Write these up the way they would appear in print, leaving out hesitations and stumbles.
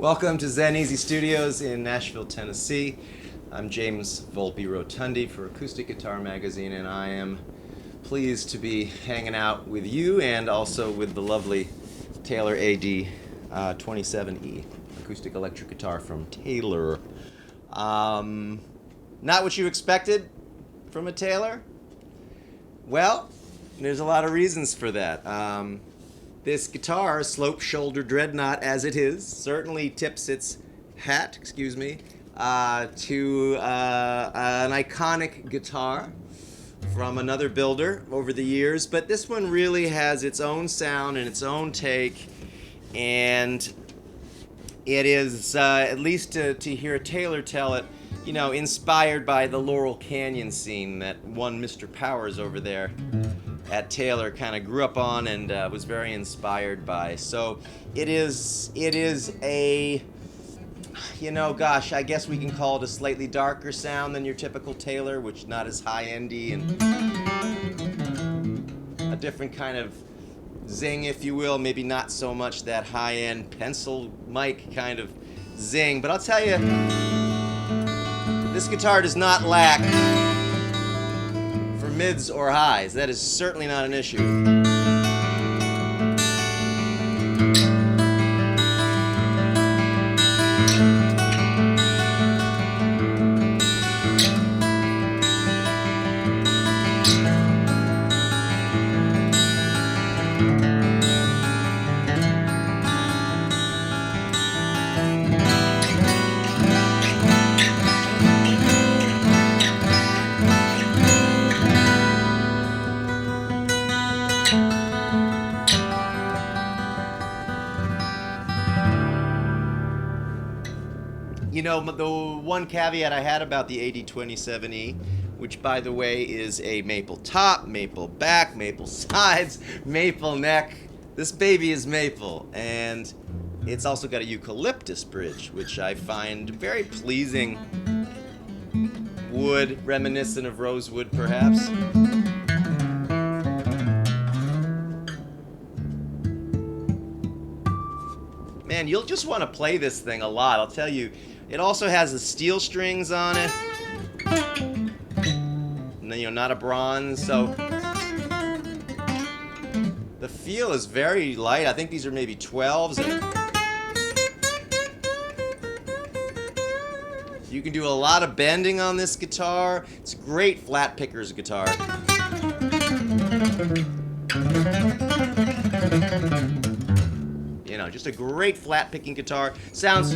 Welcome to Zen Easy Studios in Nashville, Tennessee. I'm James Volpe Rotondi for Acoustic Guitar Magazine, and I am pleased to be hanging out with you and also with the lovely Taylor AD27e Acoustic-Electric guitar from Taylor. Not what you expected from a Taylor? Well, there's a lot of reasons for that. This guitar, Slope Shoulder Dreadnought as it is, certainly tips its hat, to an iconic guitar from another builder over the years, but this one really has its own sound and its own take, and it is, at least to hear Taylor tell it, you know, inspired by the Laurel Canyon scene that one Mr. Powers over there at Taylor kind of grew up on and was very inspired by. So it is a, you know, gosh, I guess we can call it a slightly darker sound than your typical Taylor, which not as high-endy and a different kind of zing, if you will, maybe not so much that high-end pencil mic kind of zing. But I'll tell you, this guitar does not lack for mids or highs. That is certainly not an issue. You know, the one caveat I had about the AD27E, which by the way is a maple top, maple back, maple sides, maple neck. This baby is maple, and it's also got a eucalyptus bridge, which I find very pleasing. Wood, reminiscent of rosewood perhaps. Man, you'll just want to play this thing a lot, I'll tell you. It also has the steel strings on it. And then, you know, not a bronze, so the feel is very light. I think these are maybe 12s. And you can do a lot of bending on this guitar. It's a great flat picker's guitar. You know, just a great flat picking guitar. Sounds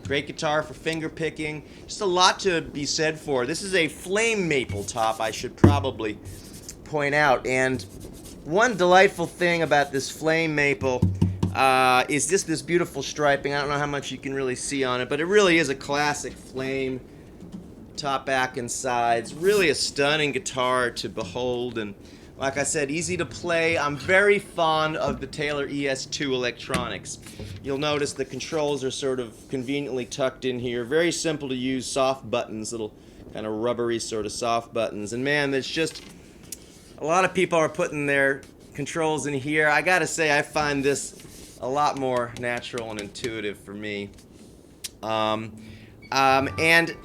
great guitar for finger picking. Just a lot to be said for. This is a flame maple top, I should probably point out. And one delightful thing about this flame maple is just this beautiful striping. I don't know how much you can really see on it, but it really is a classic flame top, back, and sides. Really a stunning guitar to behold, and like I said, easy to play. I'm very fond of the Taylor ES2 electronics. You'll notice the controls are sort of conveniently tucked in here. Very simple to use, soft buttons, little kind of rubbery sort of soft buttons. And man, there's just a lot of people are putting their controls in here. I gotta say, I find this a lot more natural and intuitive for me. And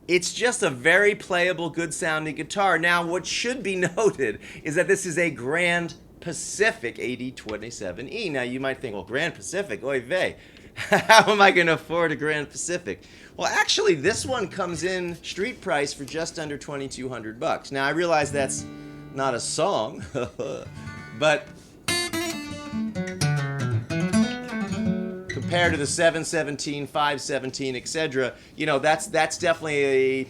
it's just a very playable, good-sounding guitar. Now, what should be noted is that this is a Grand Pacific AD27e. Now, you might think, well, Grand Pacific, oy vey. How am I going to afford a Grand Pacific? Well, actually, this one comes in street price for just under $2,200. Now, I realize that's not a song, but compared to the 717, 517, etc., you know, that's definitely a,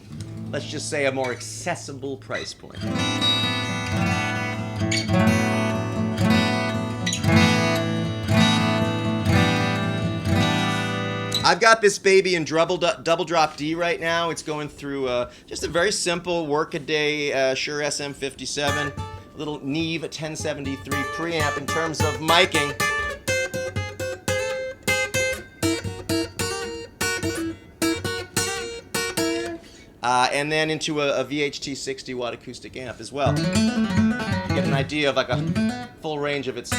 let's just say, a more accessible price point. I've got this baby in double drop D right now. It's going through just a very simple workaday Shure SM57, little Neve 1073 preamp in terms of miking. And then into a VHT 60 watt acoustic amp as well. You get an idea of like a full range of its.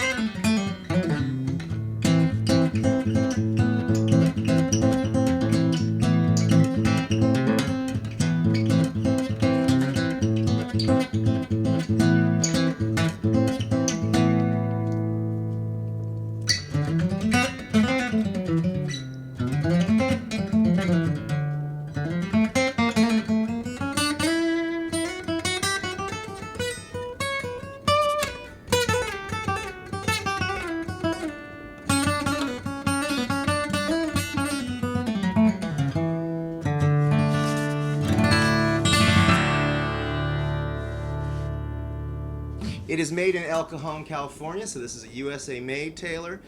It is made in El Cajon, California, so this is a USA-made Taylor.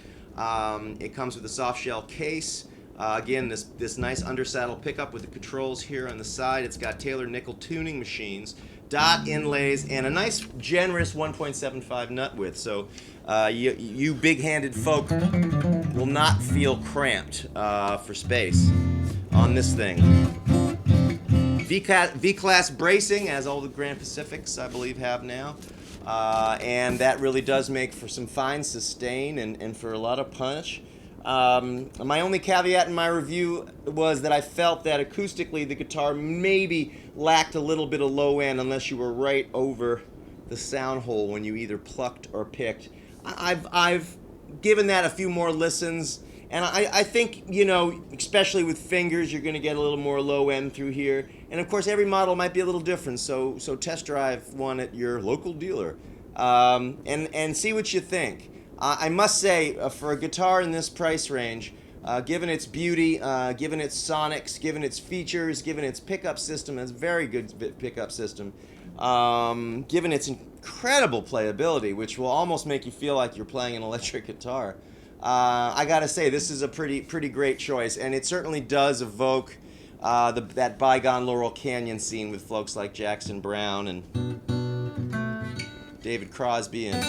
It comes with a soft shell case. Again, this nice undersaddle pickup with the controls here on the side. It's got Taylor nickel tuning machines, dot inlays, and a nice, generous 1.75 nut width. So you big-handed folk will not feel cramped for space on this thing. V-class bracing, as all the Grand Pacifics, I believe, have now. And that really does make for some fine sustain and for a lot of punch. My only caveat in my review was that I felt that acoustically the guitar maybe lacked a little bit of low end unless you were right over the sound hole when you either plucked or picked. I've given that a few more listens, and I think, you know, especially with fingers, you're going to get a little more low end through here. And of course, every model might be a little different, so test drive one at your local dealer and see what you think. I must say, for a guitar in this price range, given its beauty, given its sonics, given its features, given its pickup system, it's a very good pickup system, given its incredible playability, which will almost make you feel like you're playing an electric guitar, I gotta say, this is a pretty great choice, and it certainly does evoke that bygone Laurel Canyon scene with folks like Jackson Browne and David Crosby and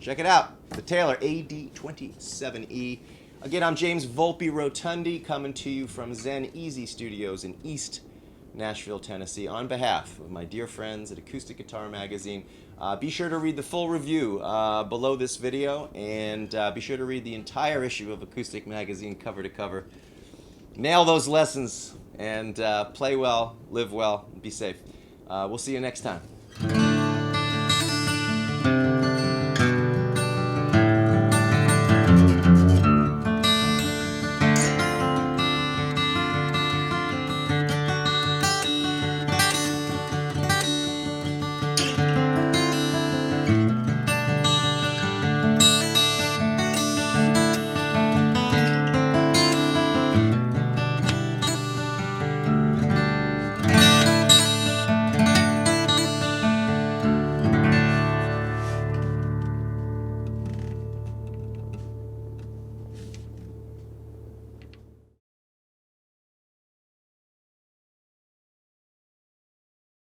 check it out, the Taylor AD27e. Again, I'm James Volpe Rotondi, coming to you from Zen Easy Studios in East Nashville, Tennessee, on behalf of my dear friends at Acoustic Guitar Magazine. Be sure to read the full review below this video, and be sure to read the entire issue of Acoustic Magazine cover to cover. Nail those lessons and play well, live well, be safe. We'll see you next time.